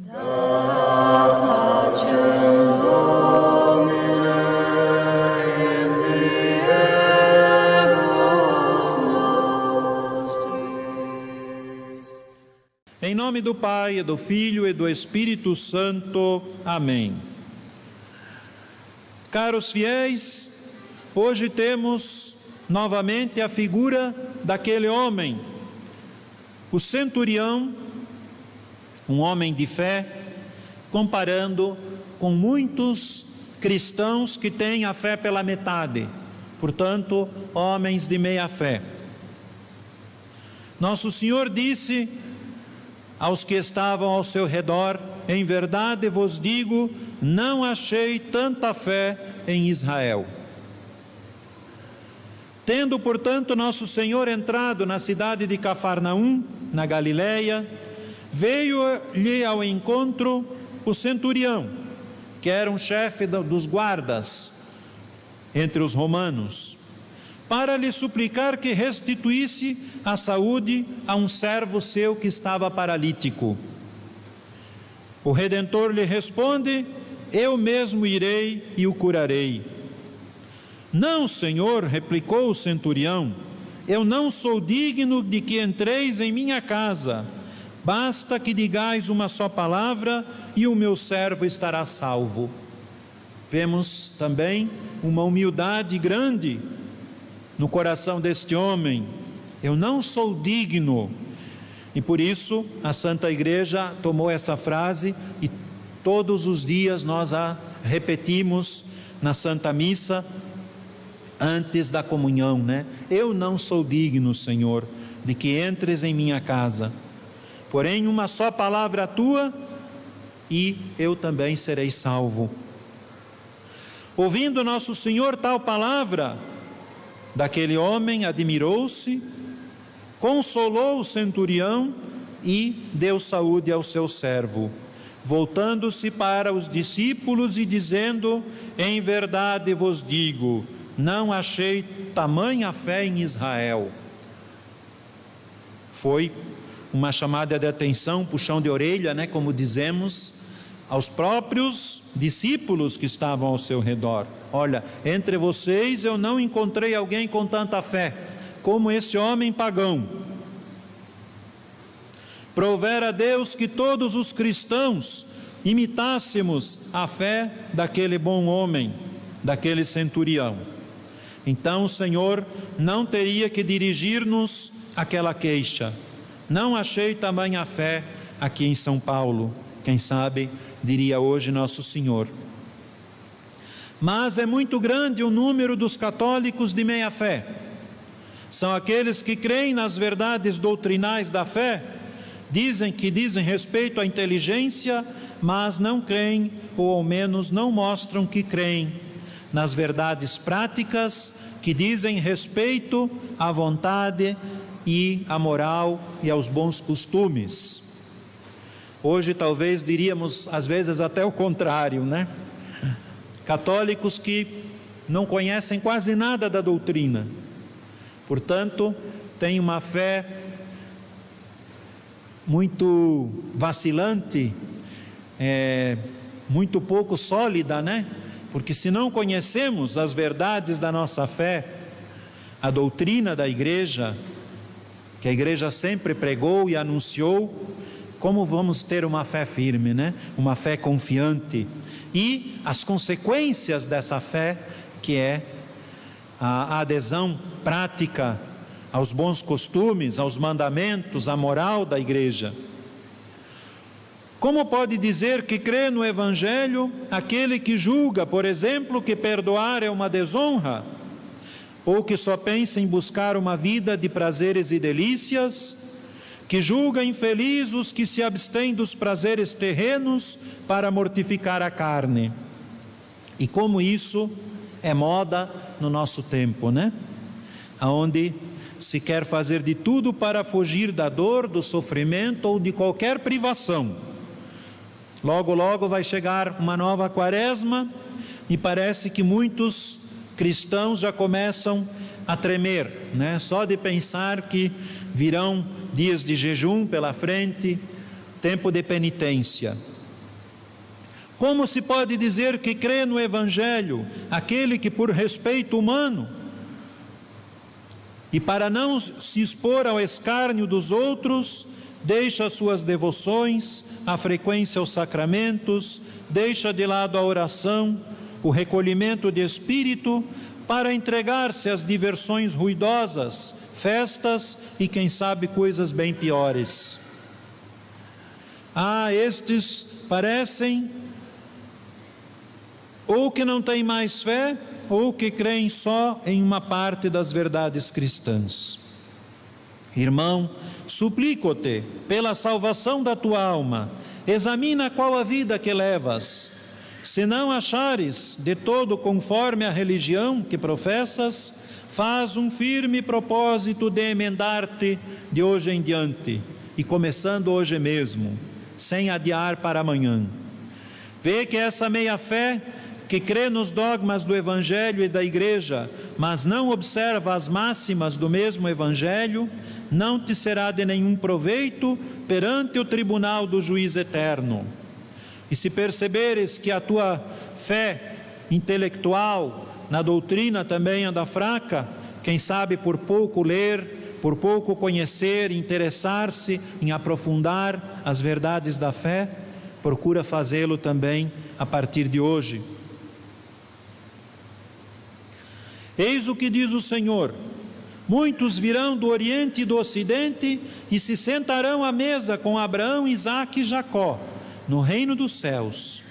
Em nome do Pai, e do Filho e do Espírito Santo. Amém. Caros fiéis, hoje temos novamente a figura daquele homem, o centurião, um homem de fé, comparando com muitos cristãos que têm a fé pela metade, portanto, homens de meia fé. Nosso Senhor disse aos que estavam ao seu redor: em verdade vos digo, não achei tanta fé em Israel. Tendo, portanto, nosso Senhor entrado na cidade de Cafarnaum, na Galileia, veio-lhe ao encontro o centurião, que era um chefe dos guardas entre os romanos, para lhe suplicar que restituísse a saúde a um servo seu que estava paralítico. O Redentor lhe responde: eu mesmo irei e o curarei. Não, Senhor, replicou o centurião, eu não sou digno de que entreis em minha casa. Basta que digais uma só palavra e o meu servo estará salvo. Vemos também uma humildade grande no coração deste homem. Eu não sou digno. E por isso a Santa Igreja tomou essa frase e todos os dias nós a repetimos na Santa Missa antes da comunhão, né? Eu não sou digno, Senhor, de que entres em minha casa. Porém, uma só palavra tua e eu também serei salvo. Ouvindo nosso Senhor tal palavra daquele homem, admirou-se, consolou o centurião e deu saúde ao seu servo, voltando-se para os discípulos e dizendo: em verdade vos digo, não achei tamanha fé em Israel. Foi uma chamada de atenção, puxão de orelha, né, como dizemos, aos próprios discípulos que estavam ao seu redor. Olha, entre vocês eu não encontrei alguém com tanta fé como esse homem pagão. Provera a Deus que todos os cristãos imitássemos a fé daquele bom homem, daquele centurião. Então o Senhor não teria que dirigir-nos aquela queixa: não achei tamanha fé aqui em São Paulo. Quem sabe diria hoje nosso Senhor. Mas é muito grande o número dos católicos de meia fé. São aqueles que creem nas verdades doutrinais da fé, dizem respeito à inteligência, mas não creem, ou ao menos não mostram que creem nas verdades práticas que dizem respeito à vontade e à moral e aos bons costumes. Hoje talvez diríamos às vezes até o contrário, né? Católicos que não conhecem quase nada da doutrina, portanto têm uma fé muito vacilante, muito pouco sólida, né? Porque se não conhecemos as verdades da nossa fé, a doutrina da Igreja, que a Igreja sempre pregou e anunciou, como vamos ter uma fé firme, né? Uma fé confiante. E as consequências dessa fé, que é a adesão prática aos bons costumes, aos mandamentos, à moral da Igreja. Como pode dizer que crê no Evangelho aquele que julga, por exemplo, que perdoar é uma desonra? Ou que só pensa em buscar uma vida de prazeres e delícias? Que julga infeliz os que se abstêm dos prazeres terrenos para mortificar a carne? E como isso é moda no nosso tempo, né? Onde se quer fazer de tudo para fugir da dor, do sofrimento ou de qualquer privação. Logo, logo vai chegar uma nova quaresma e parece que muitos cristãos já começam a tremer, né? Só de pensar que virão dias de jejum pela frente, tempo de penitência. Como se pode dizer que crê no Evangelho aquele que, por respeito humano e para não se expor ao escárnio dos outros, deixa suas devoções, a frequência aos sacramentos, deixa de lado a oração, o recolhimento de espírito, para entregar-se às diversões ruidosas, festas e, quem sabe, coisas bem piores? Estes parecem ou que não têm mais fé, ou que creem só em uma parte das verdades cristãs. Irmão, suplico-te, pela salvação da tua alma, examina qual a vida que levas. Se não achares de todo conforme a religião que professas, faz um firme propósito de emendar-te de hoje em diante, e começando hoje mesmo, sem adiar para amanhã. Vê que essa meia-fé, que crê nos dogmas do Evangelho e da Igreja, mas não observa as máximas do mesmo Evangelho, não te será de nenhum proveito perante o tribunal do juiz eterno. E se perceberes que a tua fé intelectual na doutrina também anda fraca, quem sabe por pouco ler, por pouco conhecer, interessar-se em aprofundar as verdades da fé, procura fazê-lo também a partir de hoje. Eis o que diz o Senhor: muitos virão do Oriente e do Ocidente e se sentarão à mesa com Abraão, Isaque e Jacó, no reino dos céus.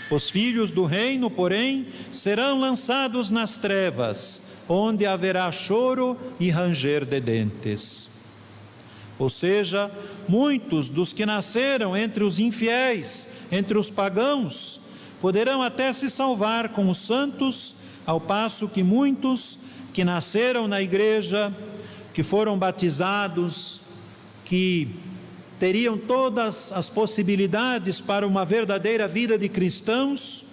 Os filhos do reino, porém, serão lançados nas trevas, onde haverá choro e ranger de dentes. Ou seja, muitos dos que nasceram entre os infiéis, entre os pagãos, poderão até se salvar com os santos, ao passo que muitos que nasceram na igreja, que foram batizados, que teriam todas as possibilidades para uma verdadeira vida de cristãos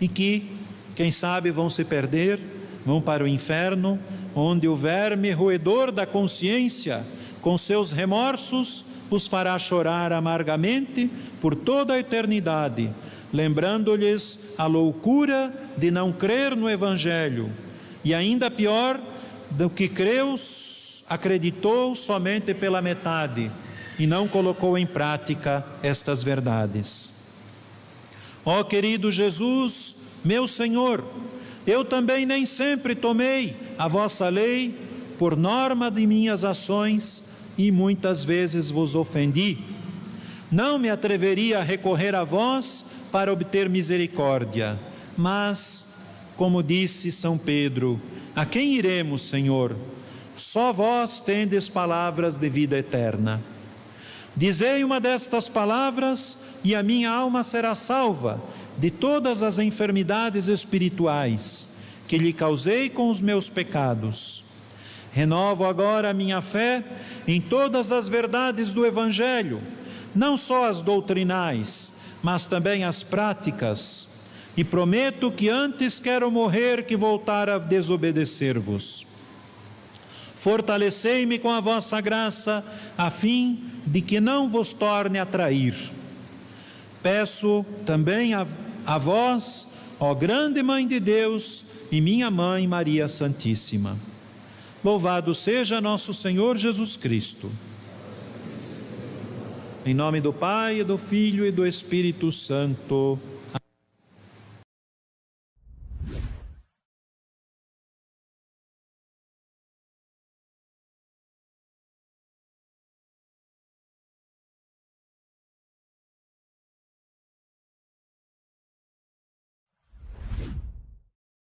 e que, quem sabe, vão se perder, vão para o inferno, onde o verme roedor da consciência, com seus remorsos, os fará chorar amargamente por toda a eternidade, lembrando-lhes a loucura de não crer no Evangelho, e ainda pior, do que creu, acreditou somente pela metade e não colocou em prática estas verdades. Ó querido Jesus, meu Senhor, eu também nem sempre tomei a vossa lei por norma de minhas ações e muitas vezes vos ofendi. Não me atreveria a recorrer a vós para obter misericórdia, mas, como disse São Pedro, a quem iremos, Senhor? Só vós tendes palavras de vida eterna. Dizei uma destas palavras e a minha alma será salva de todas as enfermidades espirituais que lhe causei com os meus pecados. Renovo agora a minha fé em todas as verdades do Evangelho, não só as doutrinais, mas também as práticas, e prometo que antes quero morrer que voltar a desobedecer-vos. Fortalecei-me com a vossa graça, a fim de que não vos torne a trair. Peço também a vós, ó grande Mãe de Deus, e minha Mãe Maria Santíssima. Louvado seja nosso Senhor Jesus Cristo. Em nome do Pai, do Filho e do Espírito Santo.